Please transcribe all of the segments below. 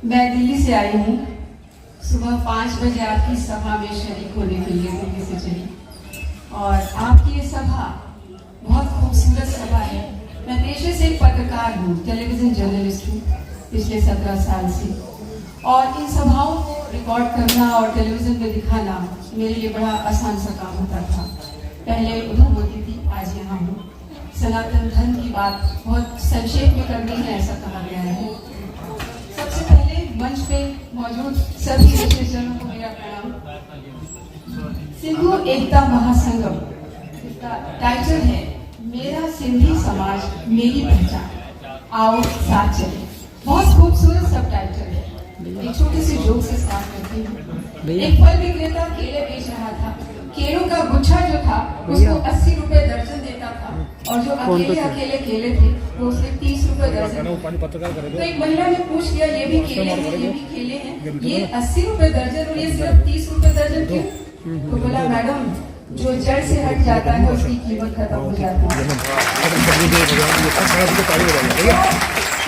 मैं दिल्ली से आई हूँ। सुबह 5 बजे आपकी सभा में शरीक होने के लिए दिल्ली से चली और आपकी ये सभा बहुत खूबसूरत सभा है। मैं पेशे से एक पत्रकार हूँ, टेलीविज़न जर्नलिस्ट हूँ पिछले 17 साल से, और इन सभाओं को रिकॉर्ड करना और टेलीविज़न में दिखाना मेरे लिए बड़ा आसान सा काम होता था। पहले उधर होती थी, आज यहाँ हूँ। सनातन धर्म की बात बहुत संक्षेप में करनी है, ऐसा कहा गया है। सबसे पहले मंच पे मौजूद सभी विशेषजनों को मेरा प्रणाम। सिंधु एकता महासंगम, इसका टाइटल है मेरा सिंधी समाज मेरी पहचान, आओ साथ चले। बहुत खूबसूरत सब टाइटल है। एक छोटे से जोक से स्टार्ट करती हूँ। एक फल विक्रेता केले बेच रहा था। केलों का गुच्छा जो था उसको 80 रुपए दर्जन देता था, और जो अकेले केले थे वो उसे 30 रुपए दर्जन। तो एक महिला ने पूछ लिया, ये भी केले हैं, ये भी केले हैं, ये 80 रुपए दर्जन और ये सिर्फ 30 रुपए दर्जन क्यों? तो बोला, मैडम जो जड़ से हट जाता है उसकी कीमत खत्म हो जाती है।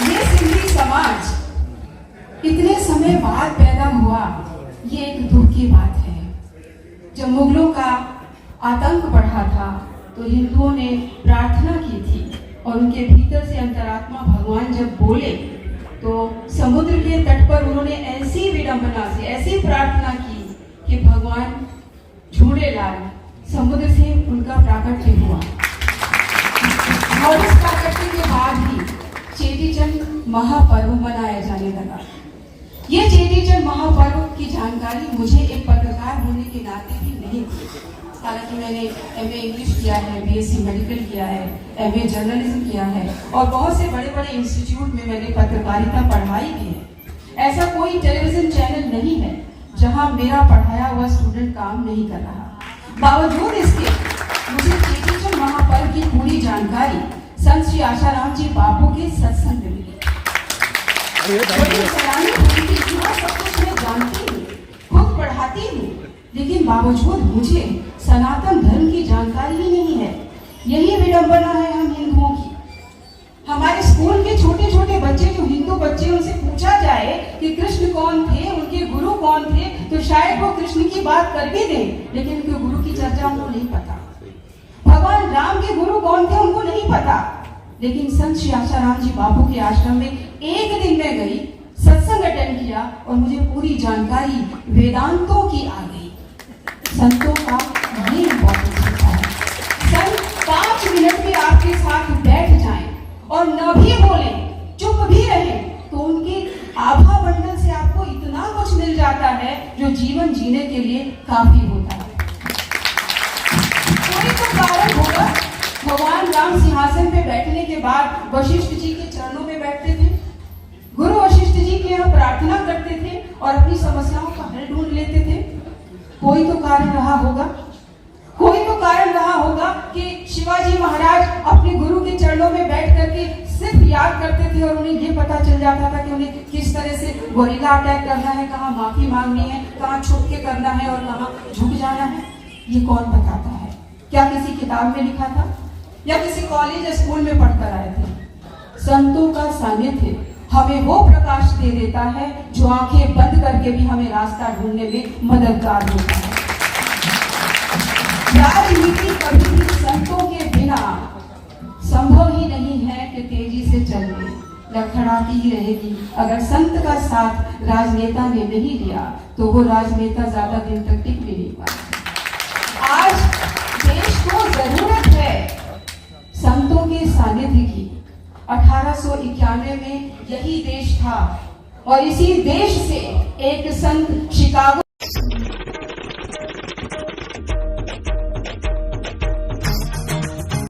ये सिंधी समाज इतने समय बाद पैदा हुआ, ये एक दुख की बात है। जब मुगलों का आतंक बढ़ा था तो हिंदुओं ने प्रार्थना की थी, और उनके भीतर से अंतरात्मा भगवान जब बोले तो समुद्र के तट पर उन्होंने ऐसी विडंबना से ऐसी प्रार्थना की कि भगवान झूलेलाल समुद्र से उनका प्राकट्य हुआ। और इस प्राकट्य के बाद ही चेटीचंद महापर्व मनाया जाने लगा। ये चेटीचंद महापर्व की जानकारी मुझे एक पत्रकार होने के नाते भी नहीं थी। हालांकि मैंने MA इंग्लिश किया है, BSc मेडिकल किया है, MA जर्नलिज्म किया है, और बहुत से बड़े बड़े इंस्टीट्यूट में मैंने पत्रकारिता पढ़ाई भी है। ऐसा कोई टेलीविजन चैनल नहीं है जहां मेरा पढ़ाया हुआ स्टूडेंट काम नहीं कर रहा। बावजूद इसके मुझे चेटीचंद महापर्व की पूरी जानकारी संत श्री आशाराम जी बापू के सत्संग में मिली। सब कुछ मैं जानती हूँ, खुद पढ़ाती हूँ, लेकिन बावजूद मुझे सनातन धर्म की जानकारी ही नहीं है। यही विडंबना है हम हिंदुओं की। हमारे स्कूल के छोटे छोटे बच्चे, जो हिंदू बच्चे, उनसे पूछा जाए कि कृष्ण कौन थे, उनके गुरु कौन थे, तो शायद वो कृष्ण की बात कर भी दें, लेकिन उनके गुरु की चर्चा उनको नहीं पता। भगवान राम के गुरु कौन थे उनको नहीं पता। लेकिन संत श्री आशाराम जी बापू के आश्रम में एक दिन मैं गई, सत्संग अटेंड किया, और मुझे पूरी जानकारी वेदांतों की आ गई। संतों का ये इम्पोर्टेंस होता है। संत 5 मिनट में आपके साथ बैठ जाएं और न भी बोले, चुप भी रहे, तो उनके आभा मंडल से आपको इतना कुछ मिल जाता है जो जीवन जीने के लिए काफी होता है। कोई तो कारण होगा। भगवान राम सिंहासन पे बैठने के बाद वशिष्ठ जी के चरणों में बैठते थे, गुरु वशिष्ठ जी के यहाँ प्रार्थना करते थे और अपनी समस्याओं का हल ढूंढ लेते थे। कोई तो कारण रहा होगा। कोई तो कारण रहा होगा कि शिवाजी महाराज अपने गुरु के चरणों में बैठ करके सिर्फ याद करते थे और उन्हें ये पता चल जाता था कि उन्हें किस तरह से गोरिल्ला अटैक करना है, कहाँ माफी मांगनी है, कहाँ छुप के करना है और कहाँ झुक जाना है। ये कौन बताता है? क्या किसी किताब में लिखा था या किसी कॉलेज या स्कूल में पढ़कर आए थे? संतों का सानिध्य हमें वो प्रकाश दे देता है जो आंखें बंद करके भी हमें रास्ता ढूंढने में मददगार होता है। राजनीति कभी भी संतों के बिना संभव ही नहीं है कि तेजी से चले, लड़खड़ाती ही रहेगी। अगर संत का साथ राजनेता ने नहीं दिया तो वो राजनेता ज्यादा दिन तक टिक भी नहीं पाता। आज देश को जरूरत है संतों के सानिध्य की। 1891 में यही देश था, और इसी देश से एक संत शिकागो